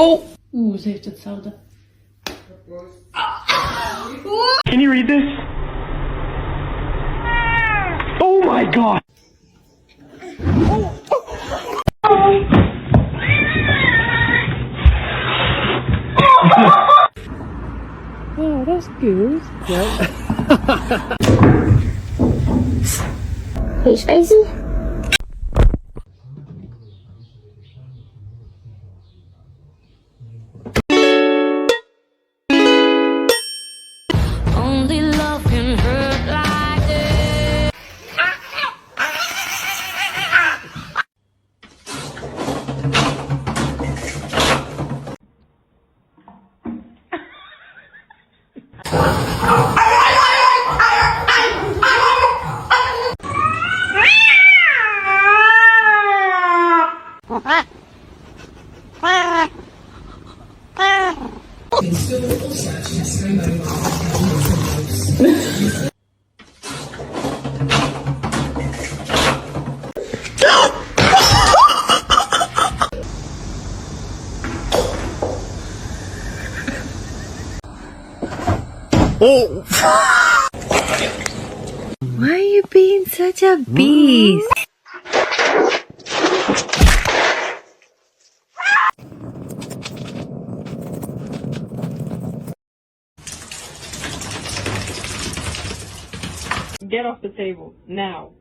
Oh! Ze heeft hetzelfde. Can you read this? Oh my god! Oh, that's good. Are you spicy? Only love can hurt like this. Oh! Why are you being such a beast? Get off the table, now.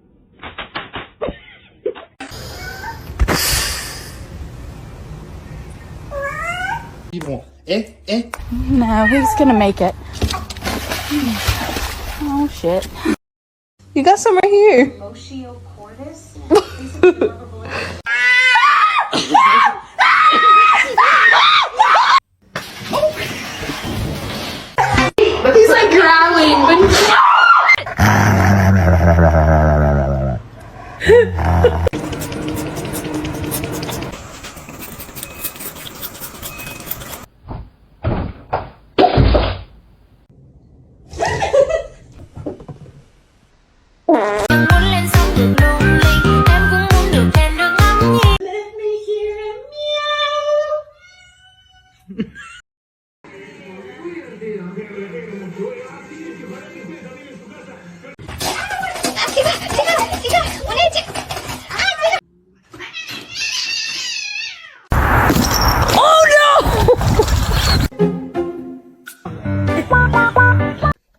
No, he's gonna make it. Oh shit. You got some right here. He's like growling, but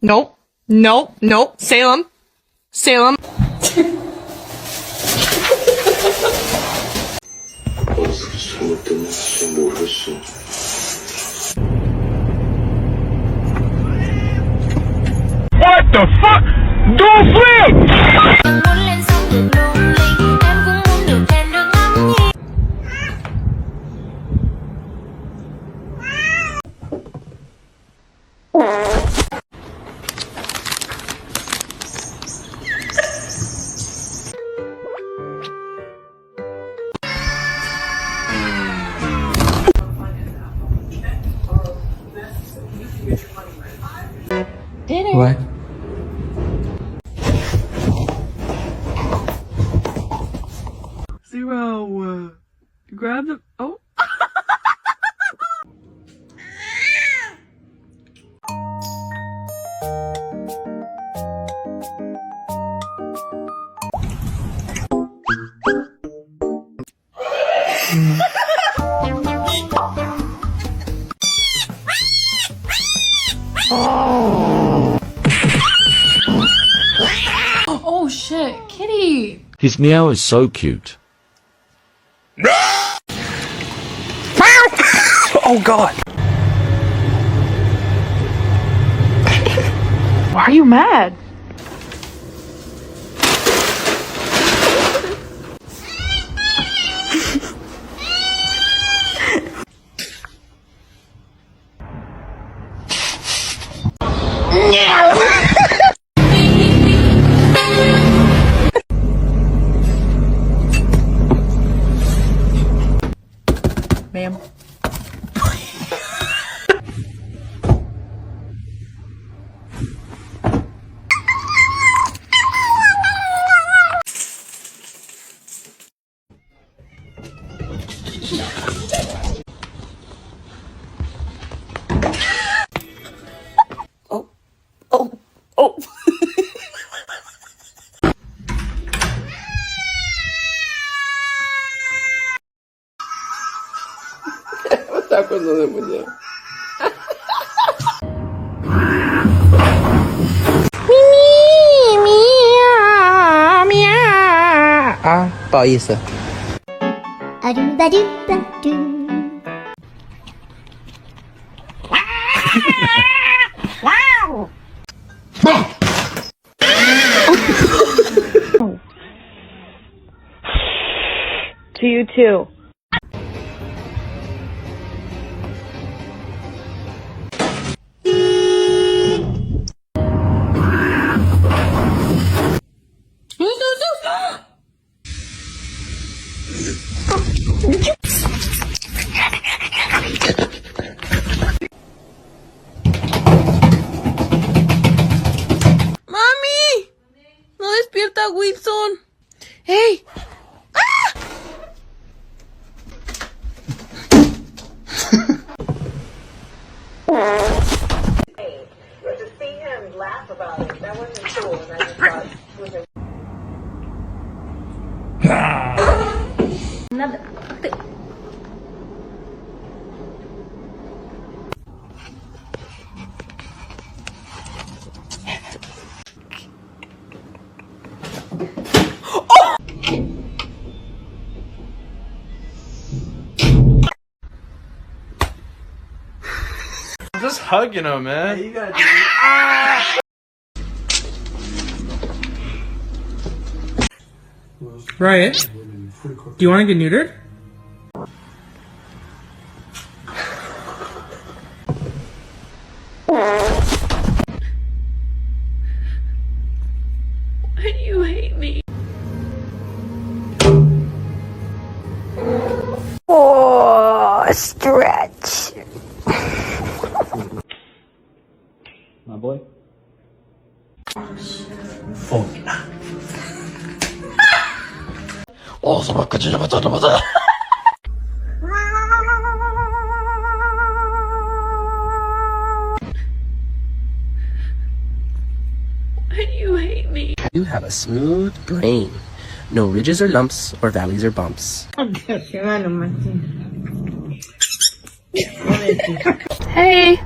Nope. Nope. Nope. Salem. Salem. What the fuck? Don't flip! What? Zero. Grab the. Oh. Oh shit, kitty! His meow is so cute. Oh god! Why are you mad? Ma'am. 啊，不好意思。A do ba do ba do. To you too. ¡Mami! ¡No despierta Wilson! ¡Hey! I'm just hugging him, man. You gotta do it. Riot, do you want to get neutered? Why do you hate me? Oh, stretch. My boy. Why do you hate me? You have a smooth brain. No ridges or lumps or valleys or bumps. Hey!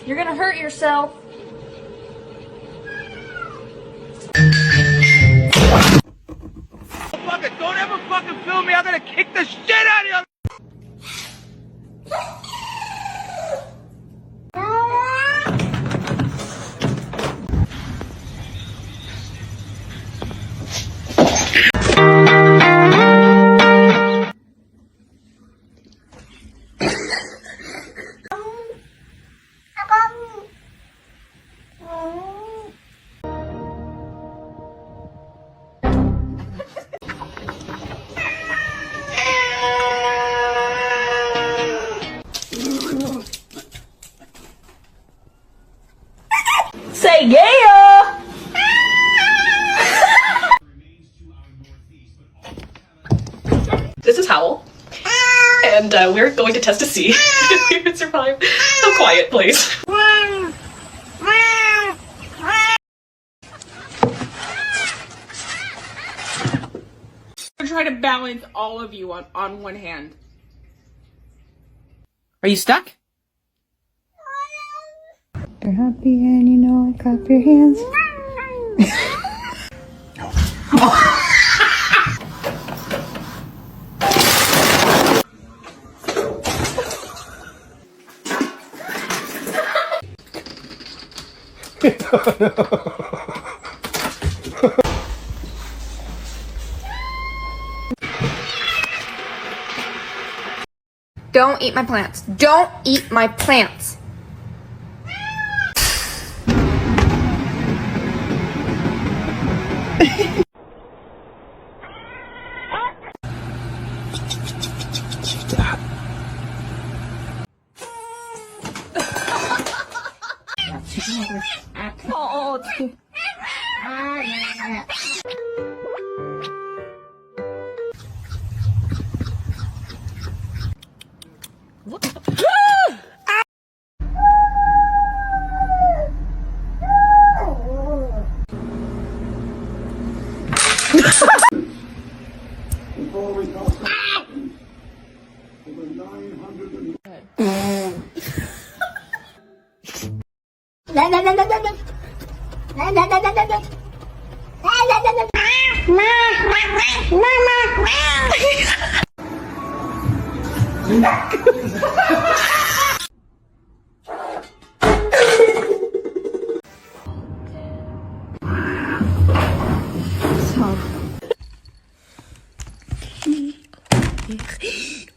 You're gonna hurt yourself. Fuck it, don't ever fucking film me. I'm gonna kick the shit out of you. Say yeah! This is Howl, and we're going to test to see if we can survive a quiet place. I'm trying to balance all of you on one hand. Are you stuck? You're happy and you know it. Clap your hands. Don't eat my plants. Don't eat my plants.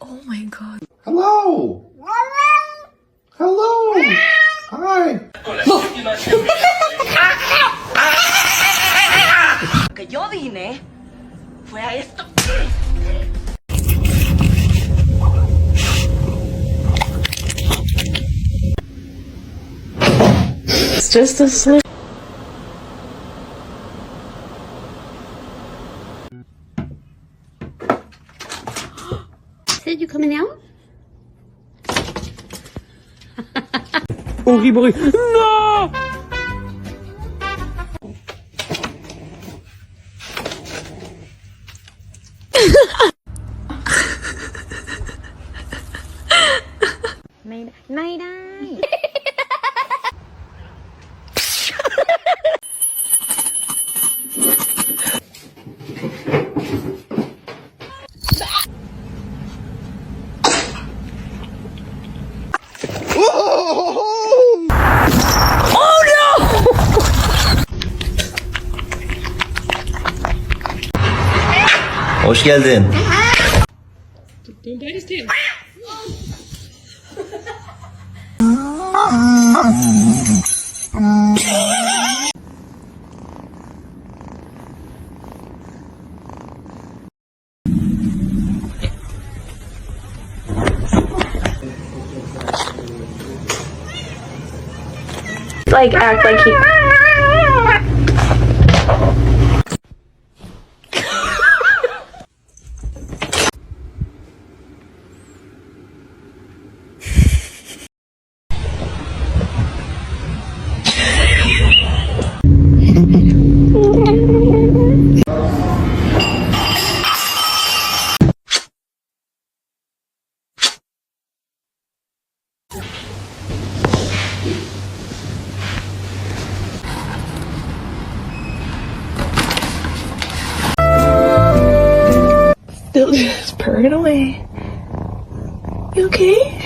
Oh my god. Hello! Hello! Hi! Que yo vine fue a esto. It's just a slip. Said you coming out? Oogie boogie. No! Hoş geldin. Don't bite his tail. Like act like he. Still just purring away. You okay?